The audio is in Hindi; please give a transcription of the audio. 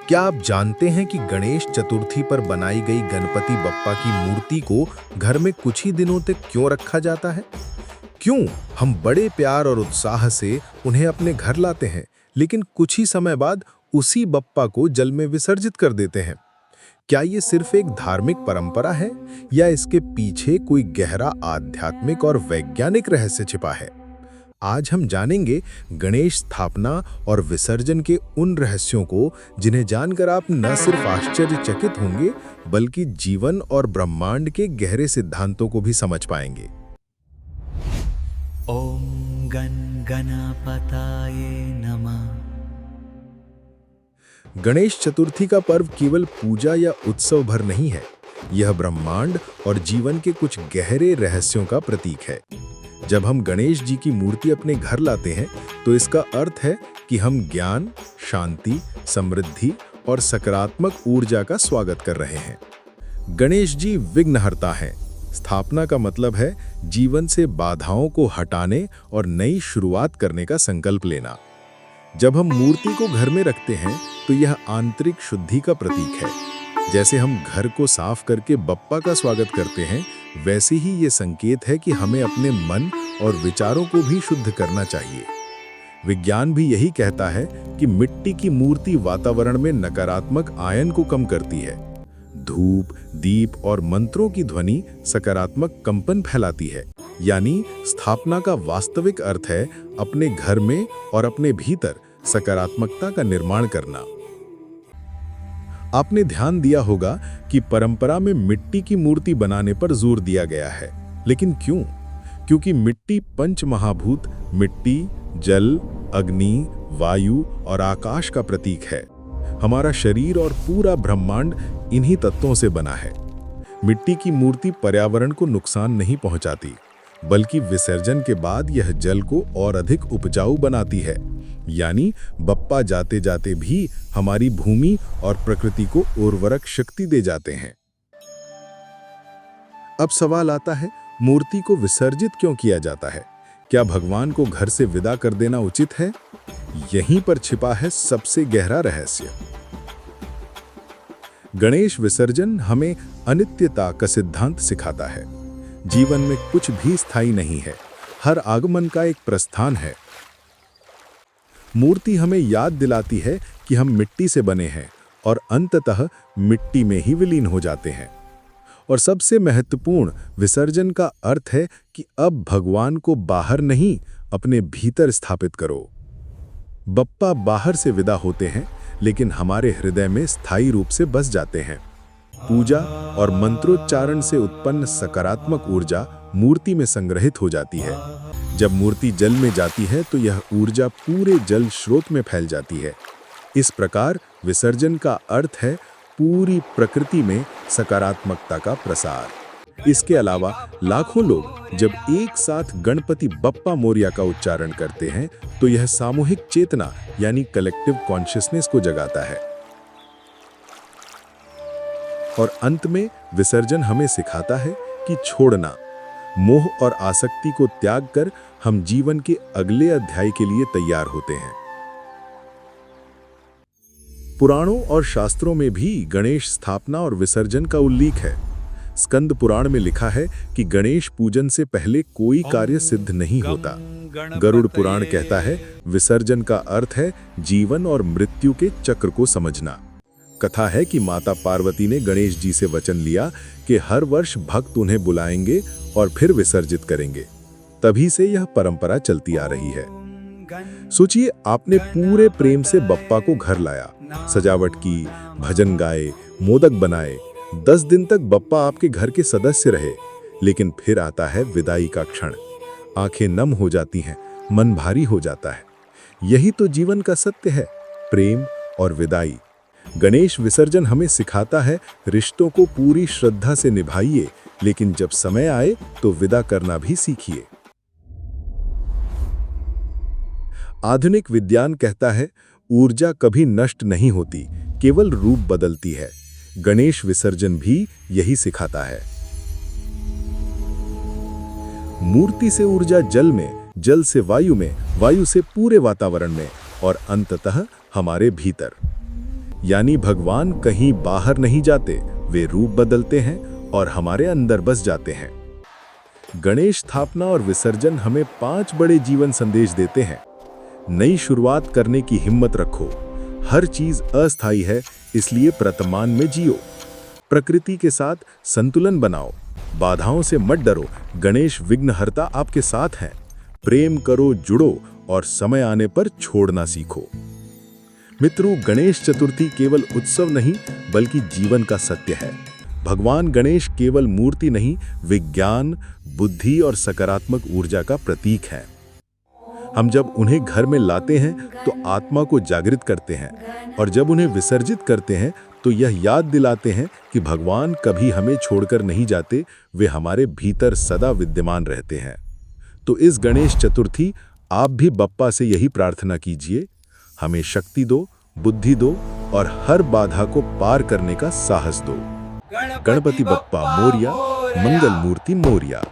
क्या आप जानते हैं कि गणेश चतुर्थी पर बनाई गई गणपति बप्पा की मूर्ति को घर में कुछ ही दिनों तक क्यों रखा जाता है? क्यों हम बड़े प्यार और उत्साह से उन्हें अपने घर लाते हैं, लेकिन कुछ ही समय बाद उसी बप्पा को जल में विसर्जित कर देते हैं? क्या ये सिर्फ एक धार्मिक परंपरा है या इसके पीछे कोई गहरा आध्यात्मिक और वैज्ञानिक रहस्य छिपा है? आज हम जानेंगे गणेश स्थापना और विसर्जन के उन रहस्यों को जिन्हें जानकर आप न सिर्फ आश्चर्यचकित होंगे बल्कि जीवन और ब्रह्मांड के गहरे सिद्धांतों को भी समझ पाएंगे। ओम गण गणपताय नमः। गणेश चतुर्थी का पर्व केवल पूजा या उत्सव भर नहीं है, यह ब्रह्मांड और जीवन के कुछ गहरे रहस्यों का प्रतीक है। जब हम गणेश जी की मूर्ति अपने घर लाते हैं तो इसका अर्थ है कि हम ज्ञान, शांति, समृद्धि और सकारात्मक ऊर्जा का स्वागत कर रहे हैं। गणेश जी विघ्नहर्ता हैं। स्थापना का मतलब है जीवन से बाधाओं को हटाने और नई शुरुआत करने का संकल्प लेना। जब हम मूर्ति को घर में रखते हैं तो यह आंतरिक शुद्धि का प्रतीक है। जैसे हम घर को साफ करके बप्पा का स्वागत करते हैं, वैसे ही ये संकेत है कि हमें अपने मन और विचारों को भी शुद्ध करना चाहिए। विज्ञान भी यही कहता है कि मिट्टी की मूर्ति वातावरण में नकारात्मक आयन को कम करती है। धूप, दीप और मंत्रों की ध्वनि सकारात्मक कंपन फैलाती है। यानी स्थापना का वास्तविक अर्थ है अपने घर में और अपने भीतर सकारात्मकता का निर्माण करना। आपने ध्यान दिया होगा कि परंपरा में मिट्टी की मूर्ति बनाने पर जोर दिया गया है, लेकिन क्यों? क्योंकि मिट्टी पंच महाभूत मिट्टी, जल, अग्नि, वायु और आकाश का प्रतीक है। हमारा शरीर और पूरा ब्रह्मांड इन्हीं तत्वों से बना है। मिट्टी की मूर्ति पर्यावरण को नुकसान नहीं पहुंचाती, बल्कि विसर्जन के बाद यह जल को और अधिक उपजाऊ बनाती है। यानी बप्पा जाते जाते भी हमारी भूमि और प्रकृति को उर्वरक शक्ति दे जाते हैं। अब सवाल आता है, मूर्ति को विसर्जित क्यों किया जाता है? क्या भगवान को घर से विदा कर देना उचित है? यहीं पर छिपा है सबसे गहरा रहस्य। गणेश विसर्जन हमें अनित्यता का सिद्धांत सिखाता है। जीवन में कुछ भी स्थायी नहीं है, हर आगमन का एक प्रस्थान है। मूर्ति हमें याद दिलाती है कि हम मिट्टी से बने हैं और अंततः मिट्टी में ही विलीन हो जाते हैं। और सबसे महत्वपूर्ण, विसर्जन का अर्थ है कि अब भगवान को बाहर नहीं, अपने भीतर स्थापित करो। बप्पा बाहर से विदा होते हैं, लेकिन हमारे हृदय में स्थायी रूप से बस जाते हैं। पूजा और मंत्रोच्चारण से उत्पन्न सकारात्मक ऊर्जा मूर्ति में संग्रहित हो जाती है। जब मूर्ति जल में जाती है तो यह ऊर्जा पूरे जल स्रोत में फैल जाती है। इस प्रकार विसर्जन का अर्थ है पूरी प्रकृति में सकारात्मकता का प्रसार। इसके अलावा लाखों लोग जब एक साथ गणपति बप्पा मोरया का उच्चारण करते हैं तो यह सामूहिक चेतना यानी कलेक्टिव कॉन्शियसनेस को जगाता है। और अंत में विसर्जन हमें सिखाता है कि छोड़ना, मोह और आसक्ति को त्याग कर हम जीवन के अगले अध्याय के लिए तैयार होते हैं। पुराणों और शास्त्रों में भी गणेश स्थापना और विसर्जन का उल्लेख है। स्कंद पुराण में लिखा है कि गणेश पूजन से पहले कोई कार्य सिद्ध नहीं होता। गरुड़ पुराण कहता है विसर्जन का अर्थ है जीवन और मृत्यु के चक्र को समझना। कथा है कि माता पार्वती ने गणेश जी से वचन लिया कि हर वर्ष भक्त उन्हें बुलाएंगे और फिर विसर्जित करेंगे। तभी से यह परंपरा चलती आ रही है। सोचिए, आपने पूरे प्रेम से बप्पा को घर लाया, सजावट की, भजन गाए, मोदक बनाए। 10 दिन तक बप्पा आपके घर के सदस्य रहे, लेकिन फिर आता है विदाई का क्षण। आंखें नम हो जाती हैं, मन भारी हो जाता है। यही तो जीवन का सत्य है, प्रेम और विदाई। गणेश विसर्जन हमें सिखाता है रिश्तों को पूरी श्रद्धा से निभाइए, लेकिन जब समय आए तो विदा करना भी सीखिए। आधुनिक विज्ञान कहता है ऊर्जा कभी नष्ट नहीं होती, केवल रूप बदलती है। गणेश विसर्जन भी यही सिखाता है। मूर्ति से ऊर्जा जल में, जल से वायु में, वायु से पूरे वातावरण में और अंततः हमारे भीतर। यानी भगवान कहीं बाहर नहीं जाते, वे रूप बदलते हैं और हमारे अंदर बस जाते हैं। गणेश स्थापना और विसर्जन हमें 5 बड़े जीवन संदेश देते हैं। नई शुरुआत करने की हिम्मत रखो। हर चीज अस्थायी है, इसलिए वर्तमान में जियो। प्रकृति के साथ संतुलन बनाओ। बाधाओं से मत डरो, गणेश विघ्नहर्ता आपके साथ हैं। प्रेम करो, जुड़ो और समय आने पर छोड़ना सीखो। मित्रों, गणेश चतुर्थी केवल उत्सव नहीं बल्कि जीवन का सत्य है। भगवान गणेश केवल मूर्ति नहीं, विज्ञान, बुद्धि और सकारात्मक ऊर्जा का प्रतीक है। हम जब उन्हें घर में लाते हैं तो आत्मा को जागृत करते हैं, और जब उन्हें विसर्जित करते हैं तो यह याद दिलाते हैं कि भगवान कभी हमें छोड़कर नहीं जाते, वे हमारे भीतर सदा विद्यमान रहते हैं। तो इस गणेश चतुर्थी आप भी बप्पा से यही प्रार्थना कीजिए, हमें शक्ति दो, बुद्धि दो और हर बाधा को पार करने का साहस दो। गणपति बप्पा मोरिया, मंगल मूर्ति मोरिया।